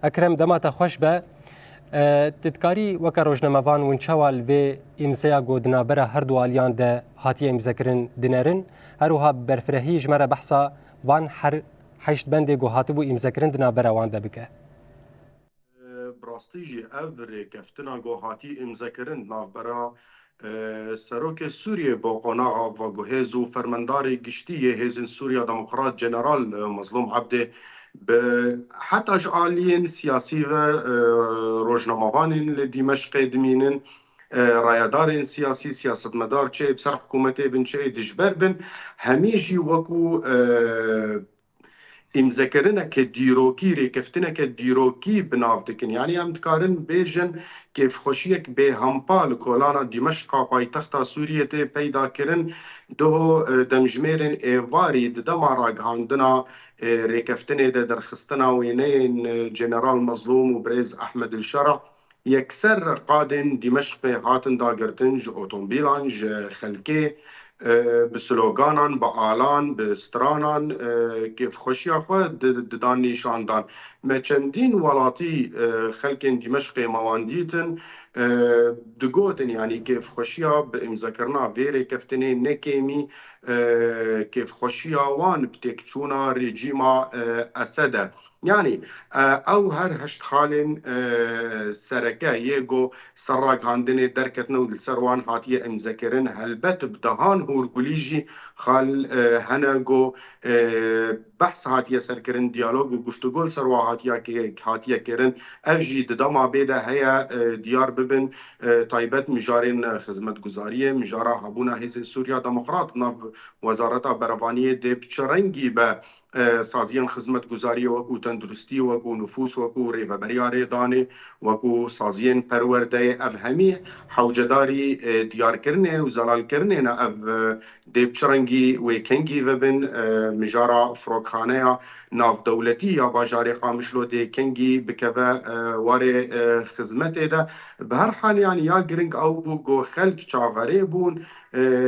اکرم دمات خوش به تدکاری وک روزنامه‌وان ونچوال و امضا گودنا بر هر دو آلیان ده هاتی امضا کردن دنرن هروها برفرهی جمره بحثا وان هر حشت بنده گو هاتبو امضا کردن بر وان ده بکه براستیجی اول کفتنا گو هاتی امضا کردن نافبرا سروک سوریه با قناع و گوهز و فرماندار گشتی هزین سوریا دموکرات جنرال مظلوم عبده به حتی اشعالین سیاسی و روزنامه‌وانین لدمشق دمینن رایدارین سیاسی سیاستمدار چه بسر حکومت بن چه دجبر بن همیشی وکو امزکرنه که دیروکی ریکفتنه که دیروکی بناو دکن یعنی هم دکارن بیجن کیف خوشیک به همپال کولانا دمشق پایتخت سوریه تی پیدا کرن دو دمجمرن ایواری دمارا گاندنا ریکفتنه درخستنا وینین جنرال مظلوم و بریز احمد الشرع یکسر قادن دمشق هاتن داگرتن ج اوتومبیلان ج خلکه بسلوگانان با آلان به سترانان کیف خوشی خود ددان نیشاندان ما چندین ولاتی خلکن دمشق مواندیتن دگوتن یعنی کیف خوشی به امزکرنا ویره کفتنی نکیمی کیف خوشی وان بتکچونا رژیما اسده يعني او هر هشت خالن سركه يجو سراق هاندني دركتنا ودلسروان هاتيه امزكرن هلبت بدهان هورقليجي خال هنگو بحث هاتيه سركرن ديالوج وگفتگو سروا هاتيه كرن افجي ددما بيدا هيا ديار ببن طيبت مجارين خدمت گزاريه مجارا هبونا هيز سوريا دموکرات ناف وزارتا بروانيه دي بچرنگي به سازیان خدمت گزاری وکو تندرستی وکو نفوس وکو ریوبریا ریدانه وکو سازیان پرورده اف همی حوجداری دیار کرنه و زلال کرنه نه اف دیب چرنگی و کنگی و بن مجارا فروکخانه ناف دولتی یا باجاری قامشلو دی کنگی بکوه واره خدمت ده به هر حال یعنی یا گرنگ او بو گو خلق چاوره بون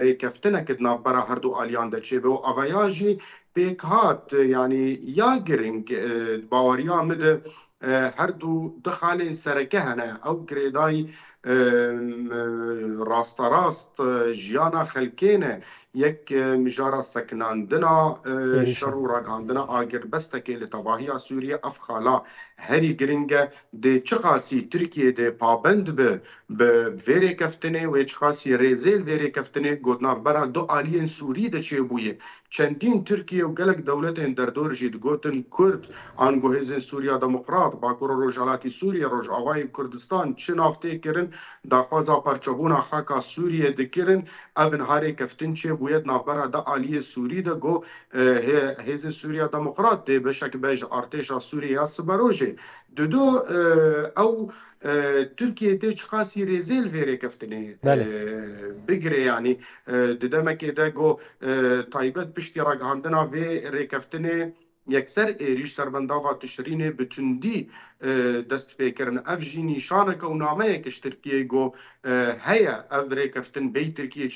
ریکفتنه کد ناف برا هر دو آلیان ده چه به و اویاجی پیک هات یعنی یا گرنگ باوریا مده هر دو دخالین سرکه هنه او گریدای راست راست جیانا خلکینه یک مجارا سکناندنا شر و راگاندنا آگر بستکی لتواهی سوریه افخالا هری گرنگه ده چخاسی ترکیه ده پابند به ویره کفتنه و چخاسی ریزیل ویره کفتنه گودناف برا دو آلین سوری ده چه بویه چندین ترکیه و گلک دولتین در دور جید گوتن کرد آنگو هزین سوریا دموکرات باکور روجالاتی سوریا روج آوای کردستان چه نافته کرن داخوازا پرچبونا خاکا سوریه دکرن اون هاری کفتن چه بوید نافبرا دا آلی سوری دا گو هزین سوریا دموکرات ده بشک بیج ارتشا سوریا سبروجه دو او ترکیه ده چخاسی ریزیل ویره کفتنه بگره یعنی ددمکی ده گو تایبت پشتی را گهاندنا وی ریکفتنه یکسر ایریش سربنداوا تشرینه بتندی دست پیکرن اف جی نیشانه که اونامه کش ترکیه گو هیا اف ریکفتن بی ترکیه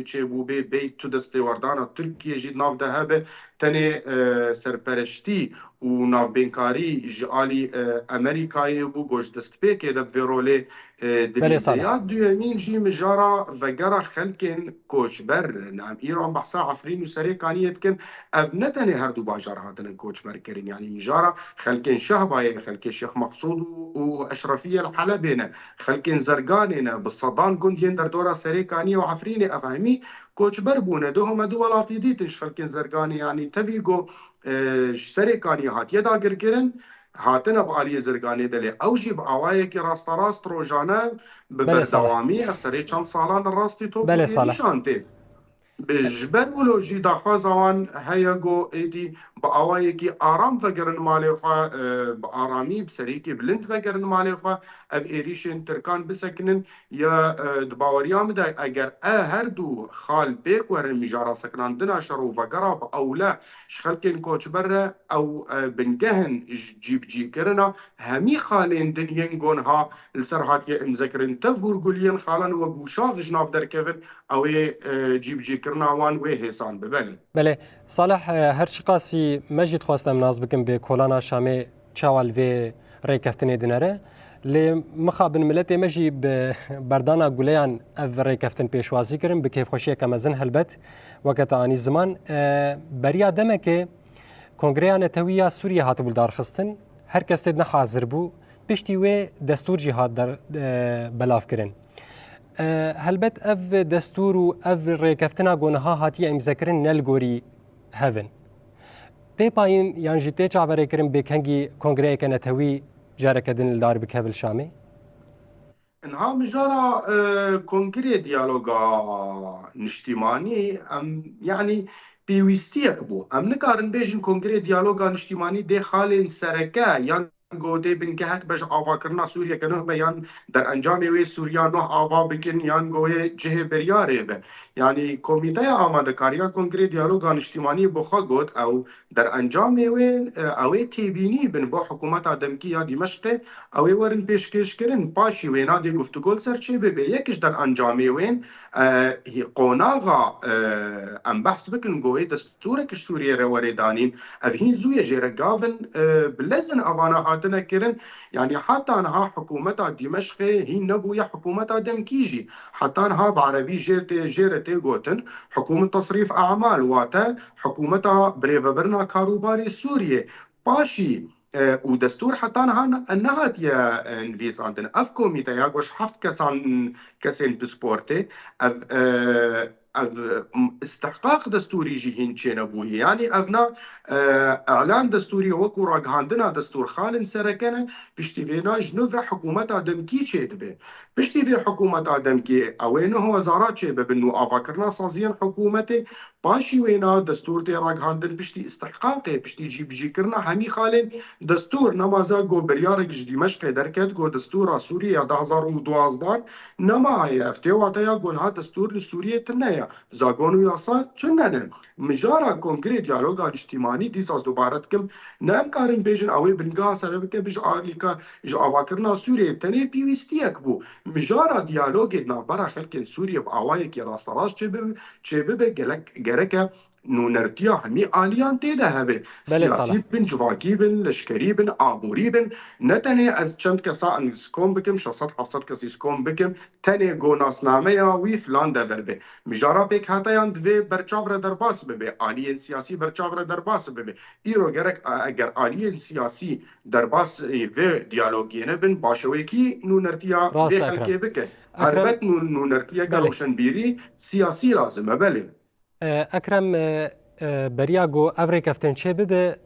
چه بو بی تو دست وردانا ترکیه جید ناف ده هبه تنه سرپرشتی و ناف بینکاری جالی امریکایی بو گوش دست پیکه ده ویروله دبیده دویمین جی مجارا وگرا خلکن کوچبر نام ایران بحثا عفرین و سری کانیت کن اف نتنه هر دو باجار هاتن کوچبر کرین یعنی مجارا خلکن شهبای خلکن شیخ مقصود و اشرفیه الحلبینه خلکن زرگانینه بالصدان گندین در دورا سری کانی و عفرین افهمی کوچبر بونه دوهم دو ولاتی دیتش خلکن زرگانی یعنی تویگو سری کانی هاتیه داگر کرن هاتنا بآلی زرگانی دلی اوجی با آوائه که راست روزانه به بردوامی سری چند سالان راستی تو بودی نشانته بجبر ولوجی داخواز آوان هیگو ایدی با آوائه که آرام فگرن مالی خواه با آرامی بسری که بلند فگرن مالی خواه اف ایریشن ترکان بسکنن یا دباوریام ده اگر هر دو خال بیک ورن مجارا سکنان دنا شرو فگرا با اولا شخلکن کوچ بره او بنگهن جیب جی کرنا همی خالین دنین گون ها لسر هاتیه امزکرن تفور گلین خالن و بوشاغ جناف در کفن او جیب جی کرنا وان و حسان ببلی بله صالح هر شقاسی مجید خواستم ناز بکن به کولانا شامه چاوال و ڕێکەفتنێ دنەرە لێ مخابن ملەتێ مەژی بەردانا گولەیان ئەڤ ڕێکەفتن پێشوازی کردن بە کێفخۆشیەکە مەزن هەلبەت وەکەتانی زمان بەریا دەمەکێ کۆنگرەیانەتەویە سووریا هاتبوو دارخستن هەر کەس تێ نەحازر بوو پشتی وێ دەستور هات بەلافکردن. هەلبەت ئەڤ دەستور و ئەڤ ڕێکەفتنا گۆنەها هاتی ئەمیزەکردن نەلگۆری هەڤن. تێپاین یانژی تێ چاوەڕێکردن بێکەنگی کۆنگرەیەکە نەتەوی جارەکەدن لدار بکەڤل شامێ؟ انها مجارا کنگره دیالوگا نشتیمانی يعني بيويستيك بو ام نكارن بيجن کنگره دیالوگا نشتیمانی دي خالين سركا يعني گوده بن که هک بج آوا کرنا سوریه که نه بیان در انجام وی سوریا نه آوا بکن یان گوه جه بریاره به یعنی کمیته آماده کاریا کنگره دیالوگان اجتماعی بخوا گود او در انجام وی اوی تیبینی بن با حکومت آدمکی یا دمشق اوی ورن پیشکش کرن پاشی وینا دی گفتگو سر چه به یکش در انجام وین قوناغا ام بحث بکن گوه دستورکش سوریه رو وردانین اوهین زوی جیره گاون بلزن اوانا تنكرن يعني حتى انها حكومة دمشق هي نبويا حكومة دمكيجي حتى انها بعربي جيرتي قوتن حكومة تصريف اعمال واتا حكومة بريفبرنا كاروباري سوريا باشي ودستور حتى انها تيا انفيس عندنا اف كوميتا ياغوش حفت كسان بسبورتي استحقاق دستوري جهين تشينبوه يعني أثناء إعلان دستوري وكو راقهاندنا دستور خالن سركنا بشتي فينا جنوفر حكومة دمكي تشيدبه بشتي في حكومة دمكي أوينه وزارات شيبه بنو أفاكرنا صازيان حكومتي باشي وينا دستور تي راقهاندن بشتي استحقاقي بشتي جي كرنا همي خالن دستور نمازا جو بريارك جدي مشقي دركت جو دستور سوريا 2012 نما يفتيواتا يقول ها دستور لسوريا تنايا زاغونو ياسا تننن مجارا كونغري ديالوغا اجتماعي ديساس دوباره كم نام كارن بيجن اوي بنغا سربك بيج آليكا جو اواكرنا سوريا تني بيوستيك بو مجارا ديالوغ دنا برا خلق سوريا باوايك راستراس چبه گرك نو نرتيا همي آليان تيدا هبه سياسي بن جواكي بن لشكري بن آبوري بن نتني از چند كسا انسكوم بكم شصد حصد كسي سكوم بكم تني گوناس ناميا وي فلان دفر به مجارا بك هاتيان دوي برچاور درباس ببه آليان سياسي برچاور درباس ببه ايرو گرك اگر آليان سياسي درباس و ديالوگينه بن باشويكي نو نرتيا وي خلقه بكه هربت نو نرتيا گروشن بيري سياسي لازمه بله اکرم بریاگو اوری کفتن چه بده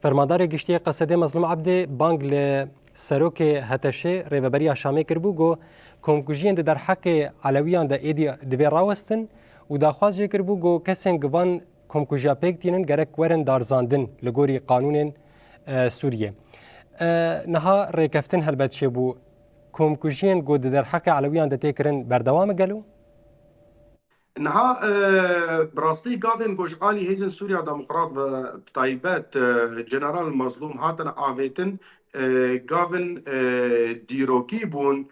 فرماندار گشتی قصده مظلوم عبده بانگ ل سروک هتشه ریوبریا شامی کربو گو کنکوژین در حق علویان ده ایدی دوی راوستن و داخواز کربو گو کسین گوان کنکوژیا پکتینن گرک ورن دارزاندن لگوری قانون سوریه نها ریکفتن هلبت شبو کنکوژین گو در حق علویان ده تکرن بردوام گلو انها براستي قافن گوش آلی هیزن سوریا دموکرات و بتایبت جنرال مظلوم هاتن آویتن قافن دیروکی بون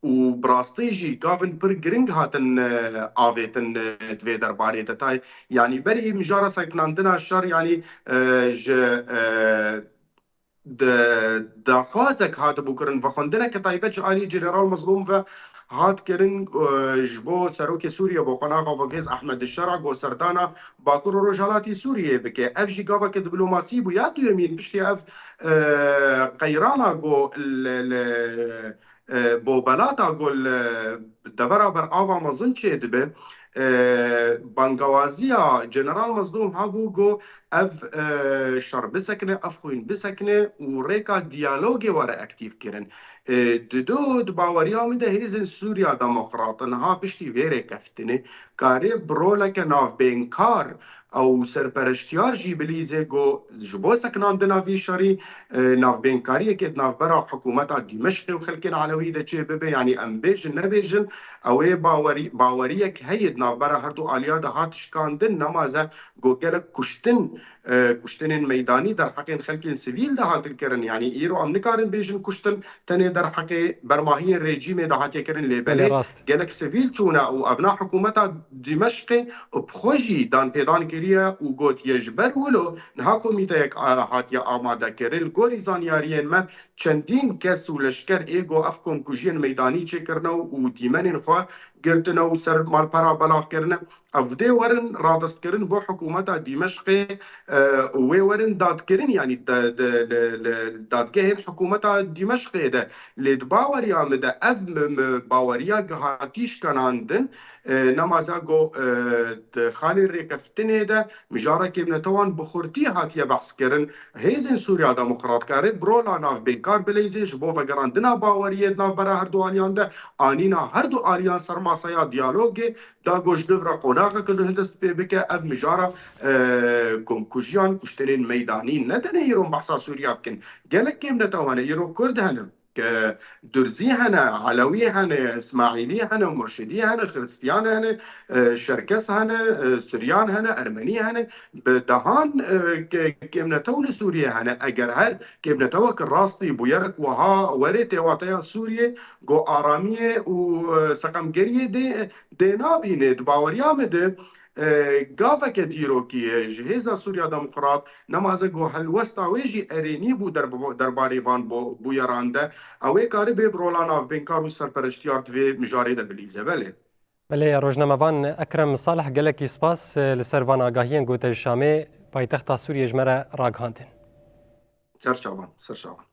و براستي جي قافن پر گرنگ هاتن آویتن دوی درباره تای يعني بري مجارة سکناندنا شر يعني دخوازك هات بوكرن و خوندنا كتایبت آلی جنرال مظلوم و هات کرن جبو سروک سوریه با قناغ وگز احمد الشرع گو سردانا باکور رجالاتی سوریه بکه اف جی گاوا که دیپلماسی بو یا تو یمین پشتی اف قیرانا گو بو بلاتا گو دورا بر آوا مزن چه دبه بانگوازیا جنرال مظلوم هاگو گو اف شر بسکنه اف خوین بسکنه و ریکا دیالوگی واره اکتیف کرن دو باوریا میده هیزن سوریا دموکراتن ها پشتی ویره کفتنه کاری برولک ناف بینکار او سرپرشتیار جی بلیزه گو جبو سکنان دنا وی شاری ناف بینکاری که ناف برا حکومت دمشق و خلکن علوی ده چه ببه یعنی ام بیجن نبیجن اوه باوریک هید ناف برا هر دو آلیا ده هاتشکاندن نمازه گو گلک کشتن کشتن میدانی در حق خلک سیویل ده هات کرن یعنی ایرو ام نکارن بیژن کشتن تنه در حق برماهی رژیم ده هات کرن لیبله گلک سیویل چونه او ابنا حکومت دمشق بخوجی دان پیدان کریه و گوت یجبر ولو نه کمیته یک هات یا آماده کرن گوری زانیارین ما چندین کس و لشکر ایگو افکم کجین میدانی چه کرنه و دیمنین خواه گرتنه و سر مال پرا بلاغ کرنه افده ورن رادست کرن بو حکومت دمشق و ورن داد کرن یعنی دادگاه حکومت دمشق ده لید باوریا مده اف باوریا گهاتیش کناندن نمازا گو خالی ریکفتنه ده مجاره که منتوان بخورتی هاتیه بحث کرن هیزن سوریا دموکرات کاره برولا ناف بیکار بلیزش بو وگراندنا باوریه ناف برا هر دو آلیان ده آنینا هر دو آلیان سرماسایا دیالوگه دا گوش دفرا قناقه که هندست بکه اف مجاره کمکوژیان کشترین میدانی ندنه ایرون بحثا سوریا بکن گلک کم نتوانه ایرو کرد هنم که درزی هنه علوی هنه اسماعیلی هنه مرشدی هنه خرستیان هنه شرکس هنه سوریان هنه ارمنی هنه دهان کم نتون سوریه هنه اگر هر کم نتوه که راستی بویرک وها وره تیواتیا سوریه گو آرامیه و سقمگریه ده نابینه باوریامه ده گاوه که دیروکیه جهیزا سوریا دموکرات نمازه گو هلوستا ویجی ارینی بو در باریوان بو یرانده اوه کاری به برولان آف بینکار و سرپرشتیارت و مجاره ده بلیزه بله روزنامه‌وان اکرم صالح گلکی سپاس لسروان آگاهیان گوته شامه پایتخت سوریه جمره راگهاندن سرشاوان